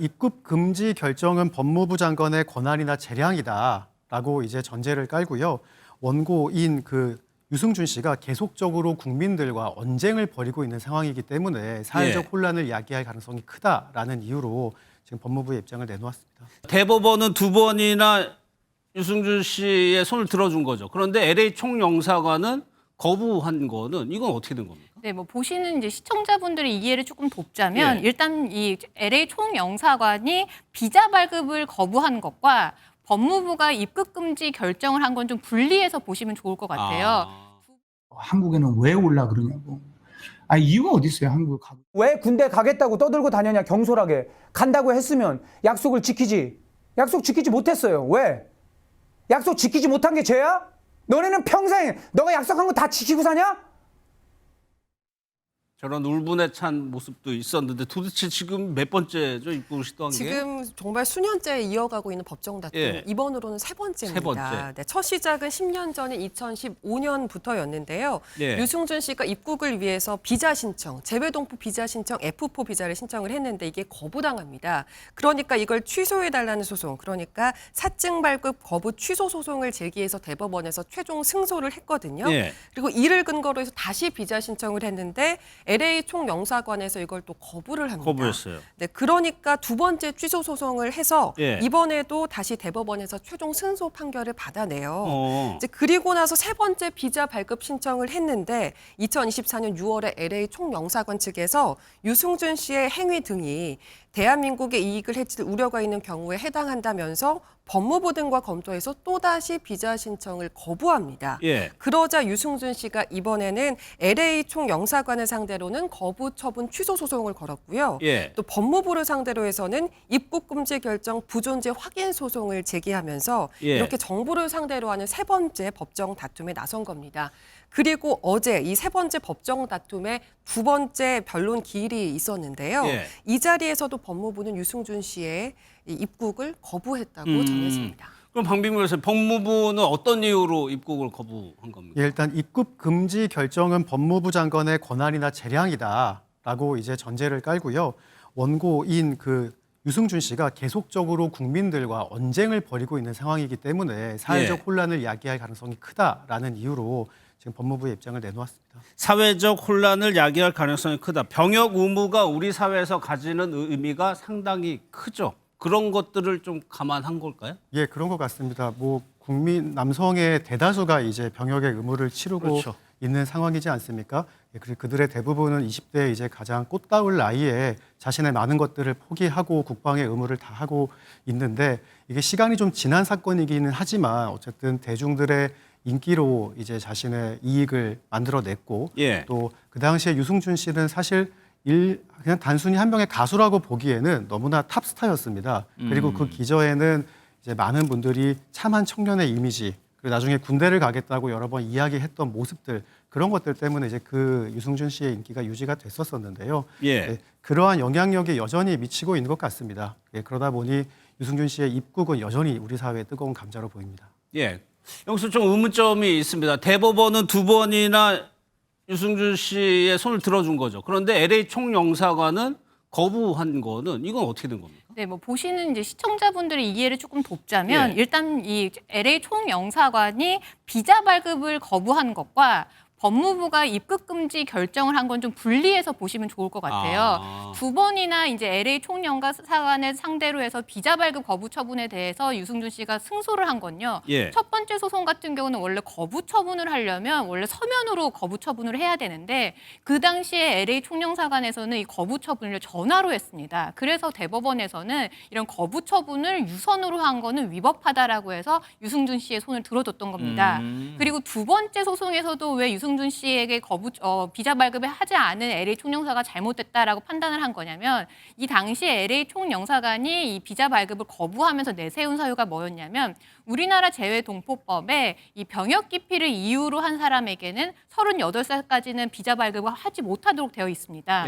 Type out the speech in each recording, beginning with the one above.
입국 금지 결정은 법무부 장관의 권한이나 재량이다라고 이제 전제를 깔고요. 원고인 유승준 씨가 계속적으로 국민들과 언쟁을 벌이고 있는 상황이기 때문에 사회적 혼란을 야기할 가능성이 크다라는 이유로 지금 법무부의 입장을 내놓았습니다. 대법원은 두 번이나 유승준 씨의 손을 들어준 거죠. 그런데 LA 총영사관은 거부한 거는 이건 어떻게 된 겁니까? 네, 보시는 이제 시청자분들의 이해를 조금 돕자면 일단 이 LA 총영사관이 비자 발급을 거부한 것과 법무부가 입국 금지 결정을 한 건 좀 분리해서 보시면 좋을 것 같아요. 한국에는 왜 올라 그러냐고. 이유가 어디 있어요, 한국 가고. 왜 군대 가겠다고 떠들고 다녔냐, 경솔하게. 간다고 했으면 약속을 지키지. 약속 지키지 못했어요. 왜? 약속 지키지 못한 게 죄야? 너네는 평생 너가 약속한 거 다 지키고 사냐? 저런 울분에 찬 모습도 있었는데 도대체 지금 몇 번째죠, 입국을 시도한 게? 지금 정말 수년째 이어가고 있는 법정 다툼, 이번으로는 세 번째입니다. 세 번째. 네, 첫 시작은 10년 전인 2015년부터였는데요. 유승준 씨가 입국을 위해서 비자 신청, 재외동포 비자 신청, F4 비자를 신청을 했는데 이게 거부당합니다. 그러니까 이걸 취소해달라는 소송, 그러니까 사증 발급 거부 취소 소송을 제기해서 대법원에서 최종 승소를 했거든요. 그리고 이를 근거로 해서 다시 비자 신청을 했는데 LA 총영사관에서 이걸 또 거부를 합니다. 거부했어요. 네, 그러니까 두 번째 취소 소송을 해서 이번에도 다시 대법원에서 최종 승소 판결을 받아내요. 이제 그리고 나서 세 번째 비자 발급 신청을 했는데 2024년 6월에 LA 총영사관 측에서 유승준 씨의 행위 등이 대한민국의 이익을 해칠 우려가 있는 경우에 해당한다면서 법무부 등과 검토해서 또다시 비자 신청을 거부합니다. 그러자 유승준 씨가 이번에는 LA 총영사관을 상대로는 거부 처분 취소 소송을 걸었고요. 또 법무부를 상대로 해서는 입국 금지 결정 부존재 확인 소송을 제기하면서 이렇게 정부를 상대로 하는 세 번째 법정 다툼에 나선 겁니다. 그리고 어제 이 세 번째 법정 다툼에 두 번째 변론 기일이 있었는데요. 이 자리에서도 법무부는 유승준 씨의 입국을 거부했다고 전했습니다. 그럼 박민무 변호사님, 법무부는 어떤 이유로 입국을 거부한 겁니까? 일단 입국 금지 결정은 법무부 장관의 권한이나 재량이다라고 이제 전제를 깔고요. 원고인 유승준 씨가 계속적으로 국민들과 언쟁을 벌이고 있는 상황이기 때문에 사회적 혼란을 야기할 가능성이 크다라는 이유로 지금 법무부의 입장을 내놓았습니다. 사회적 혼란을 야기할 가능성이 크다. 병역 의무가 우리 사회에서 가지는 의미가 상당히 크죠. 그런 것들을 좀 감안한 걸까요? 예, 그런 것 같습니다. 국민 남성의 대다수가 이제 병역의 의무를 치르고 있는 상황이지 않습니까? 그리고 그들의 대부분은 20대에 이제 가장 꽃다울 나이에 자신의 많은 것들을 포기하고 국방의 의무를 다하고 있는데 이게 시간이 좀 지난 사건이기는 하지만 어쨌든 대중들의 인기로 이제 자신의 이익을 만들어냈고 또 그 당시에 유승준 씨는 사실 그냥 단순히 한 명의 가수라고 보기에는 너무나 탑스타였습니다. 그리고 그 기저에는 이제 많은 분들이 참한 청년의 이미지, 그리고 나중에 군대를 가겠다고 여러 번 이야기했던 모습들, 그런 것들 때문에 이제 유승준 씨의 인기가 유지가 됐었었는데요. 그러한 영향력이 여전히 미치고 있는 것 같습니다. 그러다 보니 유승준 씨의 입국은 여전히 우리 사회의 뜨거운 감자로 보입니다. 여기서 좀 의문점이 있습니다. 대법원은 두 번이나 유승준 씨의 손을 들어준 거죠. 그런데 LA 총영사관은 거부한 거는 이건 어떻게 된 겁니까? 네, 보시는 이제 시청자분들의 이해를 조금 돕자면 일단 이 LA 총영사관이 비자 발급을 거부한 것과 법무부가 입국 금지 결정을 한 건 좀 분리해서 보시면 좋을 것 같아요. 두 번이나 이제 LA 총영사관을 상대로 해서 비자 발급 거부 처분에 대해서 유승준 씨가 승소를 한 건요. 첫 번째 소송 같은 경우는 원래 거부 처분을 하려면 원래 서면으로 거부 처분을 해야 되는데 그 당시에 LA 총영사관에서는 이 거부 처분을 전화로 했습니다. 그래서 대법원에서는 이런 거부 처분을 유선으로 한 거는 위법하다라고 해서 유승준 씨의 손을 들어줬던 겁니다. 그리고 두 번째 소송에서도 왜 유승준 씨에게 비자 발급을 하지 않은 LA 총영사가 잘못됐다라고 판단을 한 거냐면 이 당시에 LA 총영사관이 이 비자 발급을 거부하면서 내세운 사유가 뭐였냐면 우리나라 재외동포법에 이 병역 기피를 이유로 한 사람에게는 38살까지는 비자 발급을 하지 못하도록 되어 있습니다.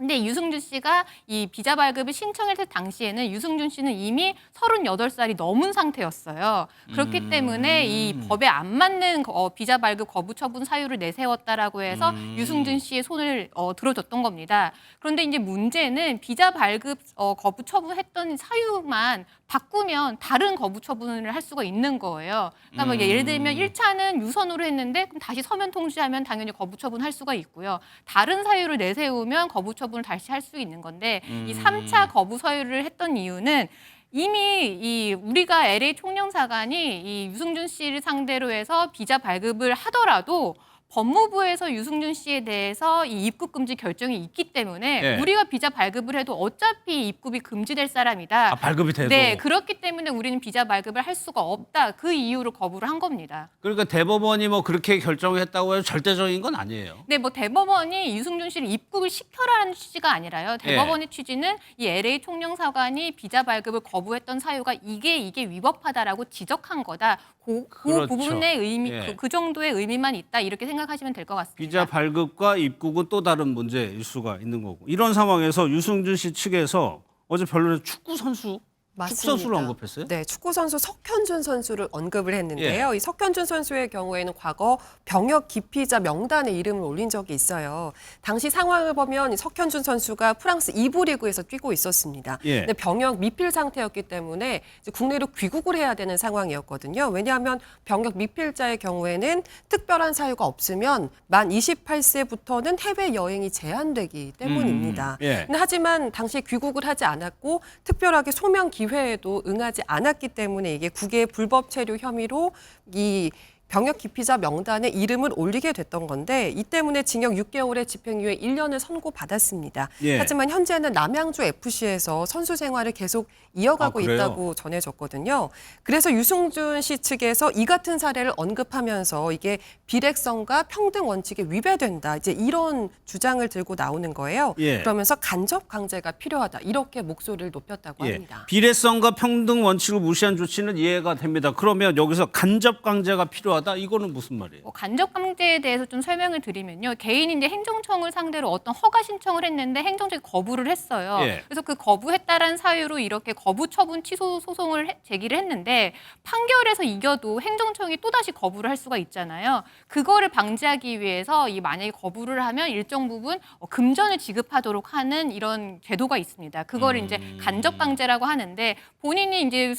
근데 유승준 씨가 이 비자 발급을 신청했을 당시에는 유승준 씨는 이미 38살이 넘은 상태였어요. 그렇기 때문에 이 법에 안 맞는 비자 발급 거부 처분 사유를 내세웠다라고 해서 유승준 씨의 손을 들어줬던 겁니다. 그런데 이제 문제는 비자 발급 거부 처분했던 사유만 바꾸면 다른 거부 처분을 할 수가 있는 거예요. 그러니까 뭐 예를 들면 1차는 유선으로 했는데 그럼 다시 서면 통지하면 당연히 거부 처분할 수가 있고요. 다른 사유를 내세우면 거부 처분을 다시 할 수 있는 건데 이 3차 거부 사유를 했던 이유는 이미 이 우리가 LA 총영사관이 이 유승준 씨를 상대로 해서 비자 발급을 하더라도 법무부에서 유승준 씨에 대해서 이 입국 금지 결정이 있기 때문에 네. 우리가 비자 발급을 해도 어차피 입국이 금지될 사람이다. 아, 발급이 돼도. 네, 그렇기 때문에 우리는 비자 발급을 할 수가 없다. 그 이유로 거부를 한 겁니다. 그러니까 대법원이 뭐 그렇게 결정했다고 해서 절대적인 건 아니에요. 네, 뭐 대법원이 유승준 씨를 입국을 시켜라는 취지가 아니라요. 대법원의 취지는 이 LA 총영사관이 비자 발급을 거부했던 사유가 이게 위법하다라고 지적한 거다. 그 그렇죠. 부분의 의미, 예. 그 정도의 의미만 있다. 이렇게 생각하시면 될 것 같습니다. 비자 발급과 입국은 또 다른 문제일 수가 있는 거고. 이런 상황에서 유승준 씨 측에서 어제 변론에 축구 선수 축구 선수를 언급했어요? 네, 축구 선수 석현준 선수를 언급을 했는데요. 이 석현준 선수의 경우에는 과거 병역 기피자 명단에 이름을 올린 적이 있어요. 당시 상황을 보면 이 석현준 선수가 프랑스 2부 리그에서 뛰고 있었습니다. 근데 병역 미필 상태였기 때문에 이제 국내로 귀국을 해야 되는 상황이었거든요. 왜냐하면 병역 미필자의 경우에는 특별한 사유가 없으면 만 28세부터는 해외 여행이 제한되기 때문입니다. 근데 하지만 당시 귀국을 하지 않았고 특별하게 소명 기회에도 응하지 않았기 때문에 이게 국외 불법 체류 혐의로 이 병역 기피자 명단에 이름을 올리게 됐던 건데 이 때문에 징역 6개월에 집행유예 1년을 선고받았습니다. 하지만 현재는 남양주 FC에서 선수 생활을 계속 이어가고 있다고 전해졌거든요. 그래서 유승준 씨 측에서 이 같은 사례를 언급하면서 이게 비례성과 평등 원칙에 위배된다. 이제 이런 주장을 들고 나오는 거예요. 그러면서 간접 강제가 필요하다. 이렇게 목소리를 높였다고 합니다. 비례성과 평등 원칙을 무시한 조치는 이해가 됩니다. 그러면 여기서 간접 강제가 필요하다. 이거는 무슨 말이에요? 간접 강제에 대해서 좀 설명을 드리면요. 개인이 이제 행정청을 상대로 어떤 허가 신청을 했는데 행정청이 거부를 했어요. 그래서 그 거부했다라는 사유로 이렇게 거부 처분 취소 소송을 제기를 했는데 판결에서 이겨도 행정청이 또다시 거부를 할 수가 있잖아요. 그거를 방지하기 위해서 이 만약에 거부를 하면 일정 부분 금전을 지급하도록 하는 이런 제도가 있습니다. 그거를 이제 간접 강제라고 하는데 본인이 이제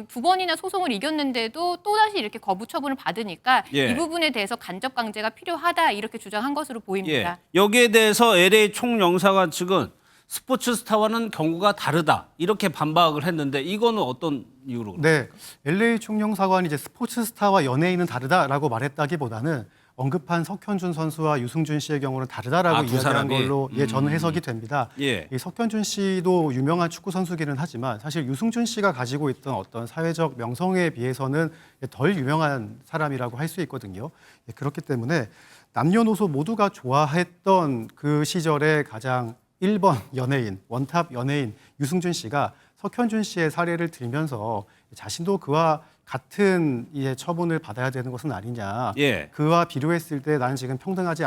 두 번이나 소송을 이겼는데도 또다시 이렇게 거부 처분을 받으니까 이 부분에 대해서 간접 강제가 필요하다 이렇게 주장한 것으로 보입니다. 여기에 대해서 LA 총영사관 측은 스포츠 스타와는 경우가 다르다 이렇게 반박을 했는데 이거는 어떤 이유로 그럴까요? 네, LA 총영사관이 이제 스포츠 스타와 연예인은 다르다라고 말했다기보다는 언급한 석현준 선수와 유승준 씨의 경우는 다르다라고 두 이야기한 사람이? 걸로 저는 해석이 됩니다. 이 석현준 씨도 유명한 축구 선수기는 하지만 사실 유승준 씨가 가지고 있던 어떤 사회적 명성에 비해서는 덜 유명한 사람이라고 할 수 있거든요. 그렇기 때문에 남녀노소 모두가 좋아했던 그 시절의 가장 1번 연예인, 원탑 연예인 유승준 씨가 석현준 씨의 사례를 들면서 자신도 그와 같은 처분을 받아야 되는 것은 아니냐. 그와 비교했을 때 나는 지금 평등하지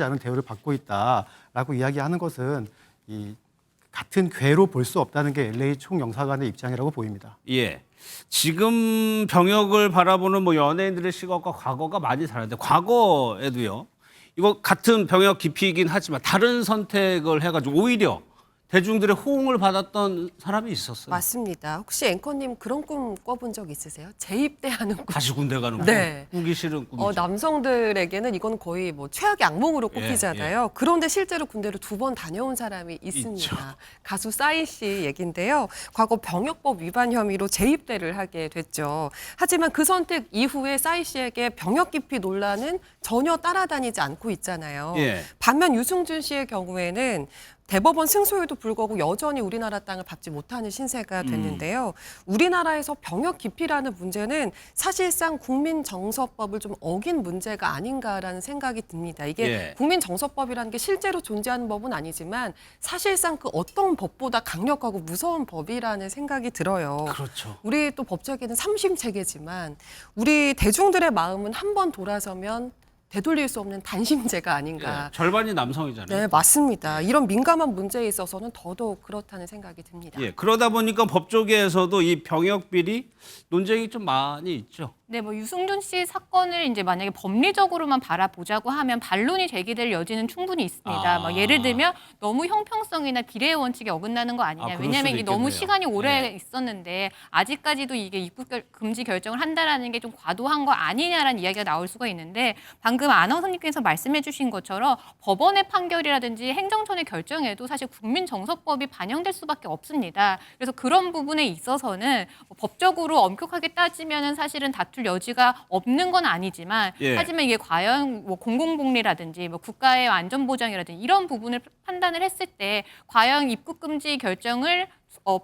않은 대우를 받고 있다라고 이야기하는 것은 같은 궤로 볼 수 없다는 게 LA 총영사관의 입장이라고 보입니다. 지금 병역을 바라보는 뭐 연예인들의 시각과 과거가 많이 다른데 과거에도요. 이거 같은 병역 기피이긴 하지만 다른 선택을 해가지고 오히려 대중들의 호응을 받았던 사람이 있었어요. 맞습니다. 혹시 앵커님 그런 꿈 꿔본 적 있으세요? 재입대하는 꿈. 다시 군대 가는 꿈. 네. 꾸기 싫은 꿈이죠. 남성들에게는 이건 거의 뭐 최악의 악몽으로 꼽히잖아요. 그런데 실제로 군대를 2번 다녀온 사람이 있습니다. 있죠. 가수 싸이 씨 얘긴데요. 과거 병역법 위반 혐의로 재입대를 하게 됐죠. 하지만 그 선택 이후에 싸이 씨에게 병역 기피 논란은 전혀 따라다니지 않고 있잖아요. 반면 유승준 씨의 경우에는 대법원 승소에도 불구하고 여전히 우리나라 땅을 밟지 못하는 신세가 됐는데요. 우리나라에서 병역 기피라는 문제는 사실상 국민정서법을 좀 어긴 문제가 아닌가라는 생각이 듭니다. 이게 국민정서법이라는 게 실제로 존재하는 법은 아니지만 사실상 그 어떤 법보다 강력하고 무서운 법이라는 생각이 들어요. 그렇죠. 우리 또 법체계는 삼심체계지만 우리 대중들의 마음은 한 번 돌아서면 되돌릴 수 없는 단심제가 아닌가. 절반이 남성이잖아요. 네, 맞습니다. 이런 민감한 문제에 있어서는 더더욱 그렇다는 생각이 듭니다. 예, 그러다 보니까 법조계에서도 이 병역 비리 논쟁이 좀 많이 있죠. 네, 뭐 유승준 씨 사건을 이제 만약에 법리적으로만 바라보자고 하면 반론이 제기될 여지는 충분히 있습니다. 뭐 예를 들면 너무 형평성이나 비례의 원칙에 어긋나는 거 아니냐. 그럴 왜냐하면 수도 이게 너무 있겠네요. 시간이 오래 네. 있었는데 아직까지도 이게 입국 금지 결정을 한다라는 게 좀 과도한 거 아니냐라는 이야기가 나올 수가 있는데 방금 아나운서님께서 말씀해주신 것처럼 법원의 판결이라든지 행정처의 결정에도 사실 국민정서법이 반영될 수밖에 없습니다. 그래서 그런 부분에 있어서는 법적으로 엄격하게 따지면은 사실은 다툴 여지가 없는 건 아니지만 예. 하지만 이게 과연 뭐 공공복리라든지 뭐 국가의 안전보장이라든지 이런 부분을 판단을 했을 때 과연 입국 금지 결정을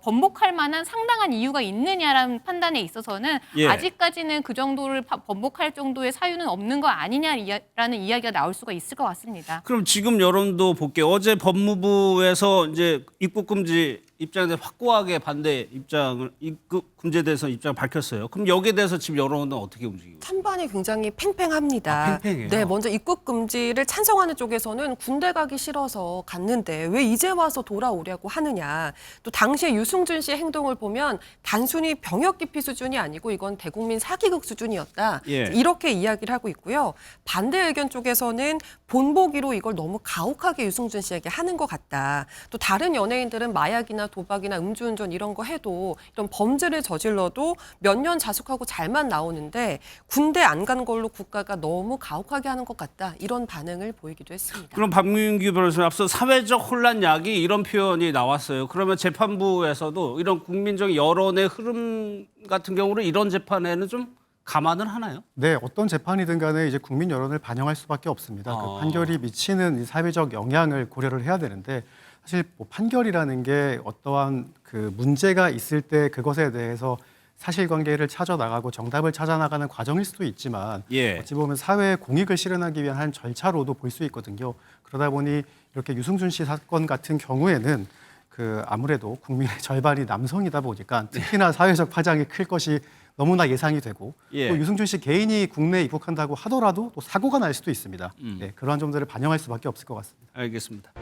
번복할 만한 상당한 이유가 있느냐라는 판단에 있어서는 예. 아직까지는 그 정도를 번복할 정도의 사유는 없는 거 아니냐라는 이야기가 나올 수가 있을 것 같습니다. 그럼 지금 여론도 볼게요. 어제 법무부에서 이제 입국 금지 입장에 대해 확고하게 반대 입장을 입국 금지에 대해서 입장을 밝혔어요. 그럼 여기에 대해서 지금 여론은 어떻게 움직이고? 찬반이 굉장히 팽팽합니다. 팽팽해요? 네, 먼저 입국 금지를 찬성하는 쪽에서는 군대 가기 싫어서 갔는데 왜 이제 와서 돌아오려고 하느냐. 또 당시에 유승준 씨의 행동을 보면 단순히 병역 기피 수준이 아니고 이건 대국민 사기극 수준이었다. 예. 이렇게 이야기를 하고 있고요. 반대 의견 쪽에서는 본보기로 이걸 너무 가혹하게 유승준 씨에게 하는 것 같다. 또 다른 연예인들은 마약이나 도박이나 음주운전 이런 거 해도 이런 범죄를 저질러도 몇 년 자숙하고 잘만 나오는데 군대 안 간 걸로 국가가 너무 가혹하게 하는 것 같다. 이런 반응을 보이기도 했습니다. 그럼 박민규 변호사님 앞서 사회적 혼란 야기 이런 표현이 나왔어요. 그러면 재판부에서도 이런 국민적 여론의 흐름 같은 경우는 이런 재판에는 좀 감안을 하나요? 네, 어떤 재판이든 간에 이제 국민 여론을 반영할 수밖에 없습니다. 그 판결이 미치는 이 사회적 영향을 고려를 해야 되는데 사실 뭐 판결이라는 게 어떠한 그 문제가 있을 때 그것에 대해서 사실관계를 찾아 나가고 정답을 찾아 나가는 과정일 수도 있지만 예. 어찌 보면 사회의 공익을 실현하기 위한 한 절차로도 볼 수 있거든요. 그러다 보니 이렇게 유승준 씨 사건 같은 경우에는 그 아무래도 국민의 절반이 남성이다 보니까 특히나 사회적 파장이 클 것이 너무나 예상이 되고 예. 또 유승준 씨 개인이 국내에 입국한다고 하더라도 또 사고가 날 수도 있습니다. 네, 그러한 점들을 반영할 수밖에 없을 것 같습니다. 알겠습니다.